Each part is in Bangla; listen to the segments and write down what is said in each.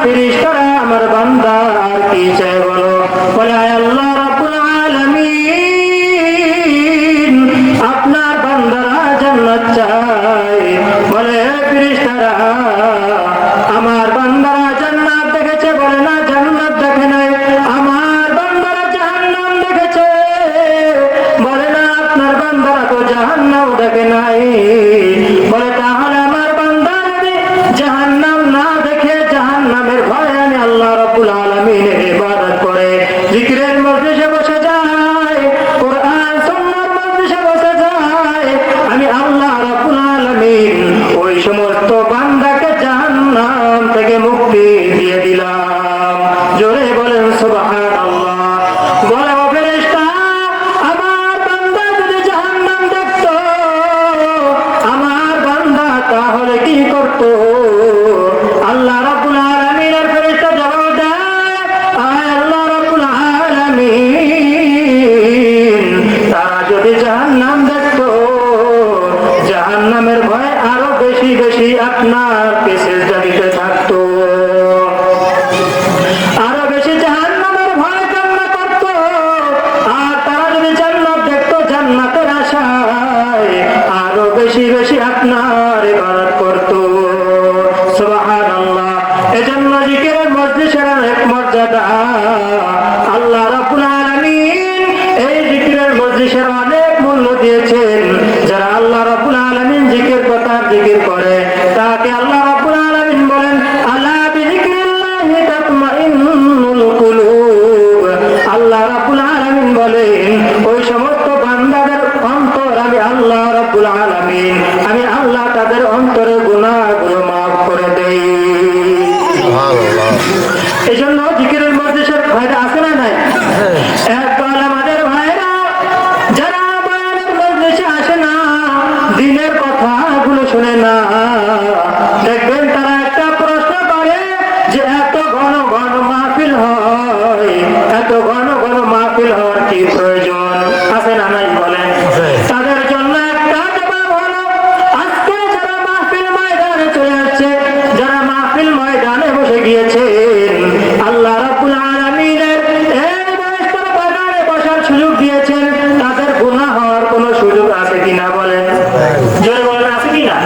ফেরেশতারা আমার বান্দা আর কি চায় বলো? বলে আয় আল্লাহ রাব্বুল আলামিন, আপনার বান্দারা জান্নাত চায়। বলে ফেরেশতারা আমার বান্দারা জান্নাত দেখেছে? বলে না, জান্নাত দেখে নাই। আমার বান্দারা জাহান্নাম দেখেছে? বলে না, আপনার বান্দারা তো জাহান্নাম দেখে নাই। বলে তাহলে আমার বান্দা যদি জাহান্নাম না দেখে জাহান্নামের ভয়ে আমি আল্লাহ রাব্বুল আলামিনের ইবাদত করে জিকিরের মজলিসে বসে যায়, কোরআন সুন্নাহর মজলিসে বসে যায়, আমি আল্লাহ রাব্বুল আলামিন ওই সমস্ত বান্দাকে জাহান্নাম থেকে মুক্তি দিয়ে দিলাম। জোরে বলেন সুবহানাল্লাহ। বলে ও ফেরেশতা, আমার বান্দা যদি জাহান্নাম দেখতো, আমার বান্দা তাহলে কি করতো? আল্লাহ রাব্বুল আলামিনের ফেরেশতা জবাব দেয়, আয় আল্লাহ রাব্বুল আলামিন, তারা যদি জাহান্নাম দেখতো জাহান্নামের ভয় আরো বেশি বেশি আপনার সিজদা দিতে থাকতো, আরো বেশি জাহান্নামের ভয় কান্না করতো। আর তারা যদি জান্নাত দেখতো জান্নাতের আশায় আরো বেশি বেশি আপনার ইবাদত করতো। সুবহানাল্লাহ। এজন্য জিকিরের মজলিসের অনেক মর্যাদা। আল্লাহ রাব্বুল আলামিন এই জিকিরের মজলিসের অনেক মূল্য দিয়েছেন। যারা আল্লাহ রাব্বুল আলামিন জিকির করে তাকে আল্লাহ রাব্বুল আলামিন বলেন, আলা বিযিকরিল্লাহি তাতমাইন্নুল কুলুব। আল্লাহ রাব্বুল আলামিন বলেন, ওই সমস্ত বান্দাদের অন্তর আমি আল্লাহ রাব্বুল আলামিন, আমি আল্লাহ তাদের অন্তরের গুনাহগুলো মাফ করে দেই। সুবহানাল্লাহ। এজন্য জিকিরের মজলিসের ফায়দা আছে না নাই? একদল আমাদের ভাইরা যারা বয়ানের মজলিসে আসে না, দিনের কথাগুলো শুনে না, দেখবেন তারা একটা প্রশ্ন করে যে এত ঘন ঘন মাহফিল হয়, এত ঘন ঘন মাহফিল হওয়ার কি প্রয়োজন আছে না নাই বলেন? তাদের জন্য একটা জবাব হলো, আজকে যারা মাহফিল ময়দানে চলে আসছে, যারা মাহফিল ময়দানে বসে গিয়েছেন, আল্লাহ রাব্বুল আলামিনের এই বেহেশতের বাগানে বসার সুযোগ দিয়েছেন, তাদের গুনাহ হওয়ার কোনো সুযোগ আছে কিনা বলেন? জোরে বলেন, আছে কিনা?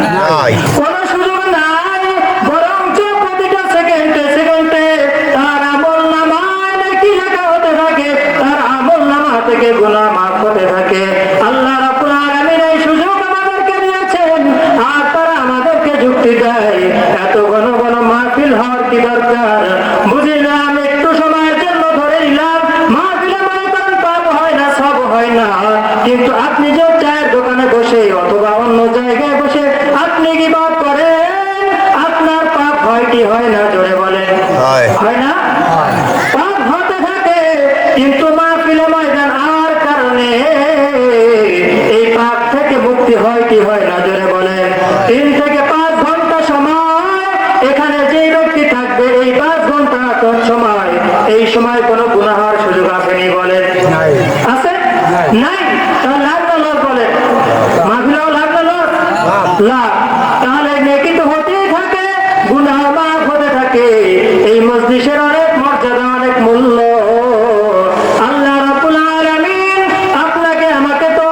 কোন সুযোগ নাই। বরঞ্চ প্রতিটা সেকেন্ডে সেকেন্ডে তার আমল নামায় নেকি লেখা হতে থাকে, তার আমল নামা থেকে গুনাহ মাফ হতে থাকে। আল্লাহ রাব্বুল আলামিন এই সুযোগ আমাদেরকে দিয়েছেন, আর তারা আমাদেরকে যুক্তি দেয় এত ঘন ঘন মাহফিল হওয়ার কি দরকার? বুঝি না, আমি একটু সময়ের জন্য ধরে নিলাম মাহফিলে ময়দান পাপ হয় না, সব হয় না, কিন্তু আপনি যে চায়ের দোকানে বসে অথবা অন্য জায়গায় বসে আপনি কি পাপ করেন, আপনার পাপ হয় কি হয় না? জোরে বলেন, হয় না? পাপ হতে থাকে, কিন্তু মাহফিলে ময়দান আর কারণে এই পাপ থেকে মুক্তি হয় কি হয় না? জোরে বলেন। 3 থেকে 5 ঘন্টা সময় এখানে যে ব্যক্তি থাকবে, এই 5 ঘন্টা সময়, এই সময় কোনো গুনাহ হওয়ার সুযোগ আসেনি বলেন? আছে? নাই। তাহলে লাভ না লস বলেন? মাহফিলেও লাভ না লস? লাভ। তাহলে নেকি তো হতেই থাকে, গুনাহ মাফ হতে থাকে। এই মজলিসের অনেক মর্যাদা, অনেক মূল্য। আল্লাহ রাব্বুল আলামিন আপনাকে আমাকে তো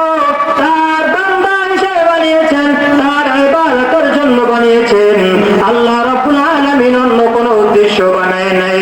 তার বান্দা হিসেবে বানিয়েছেন, তার ইবাদতের জন্য বানিয়েছেন। আল্লাহ রাব্বুল আলামিন অন্য কোনো উদ্দেশ্য বানায় নাই।